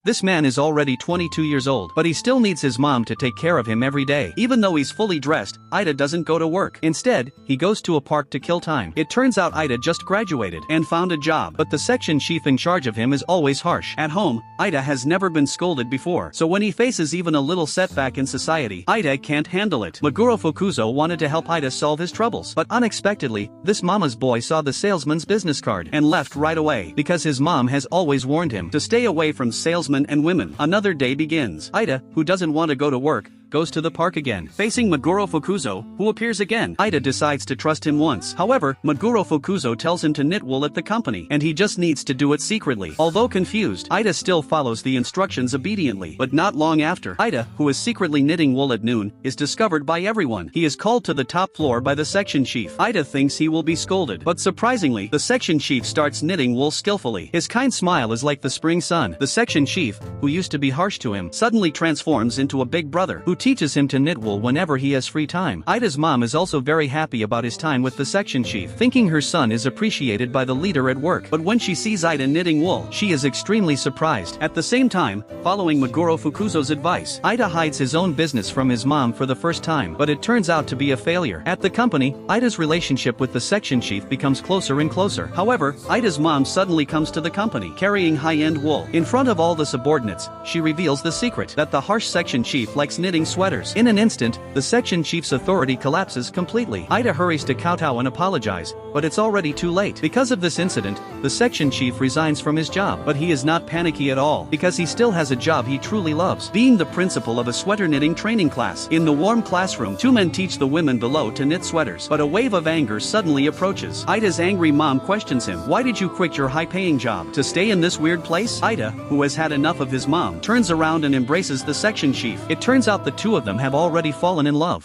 This man is already 22 years old, but he still needs his mom to take care of him every day. Even though he's fully dressed, Ida doesn't go to work. Instead, he goes to a park to kill time. It turns out Ida just graduated and found a job, but the section chief in charge of him is always harsh. At home, Ida has never been scolded before, so when he faces even a little setback in society, Ida can't handle it. Maguro Fukuzo wanted to help Ida solve his troubles, but unexpectedly, this mama's boy saw the salesman's business card and left right away, because his mom has always warned him to stay away from salesmen and women. Another day begins. Ida, who doesn't want to go to work, goes to the park again. Facing Maguro Fukuzo, who appears again, Ida decides to trust him once. However, Maguro Fukuzo tells him to knit wool at the company, and he just needs to do it secretly. Although confused, Ida still follows the instructions obediently. But not long after, Ida, who is secretly knitting wool at noon, is discovered by everyone. He is called to the top floor by the section chief. Ida thinks he will be scolded, but surprisingly, the section chief starts knitting wool skillfully. His kind smile is like the spring sun. The section chief, who used to be harsh to him, suddenly transforms into a big brother, who teaches him to knit wool whenever he has free time. Ida's mom is also very happy about his time with the section chief, thinking her son is appreciated by the leader at work. But when she sees Ida knitting wool, she is extremely surprised. At the same time, following Maguro Fukuzo's advice, Ida hides his own business from his mom for the first time, but it turns out to be a failure. At the company, Ida's relationship with the section chief becomes closer and closer. However, Ida's mom suddenly comes to the company, carrying high-end wool. In front of all the subordinates, she reveals the secret, that the harsh section chief likes knitting sweaters. In an instant, the section chief's authority collapses completely. Ida hurries to kowtow and apologize, but it's already too late. Because of this incident, the section chief resigns from his job, but he is not panicky at all, because he still has a job he truly loves, being the principal of a sweater knitting training class. In the warm classroom, two men teach the women below to knit sweaters, but a wave of anger suddenly approaches. Ida's angry mom questions him, "Why did you quit your high-paying job to stay in this weird place?" Ida, who has had enough of his mom, turns around and embraces the section chief. It turns out the two of them have already fallen in love.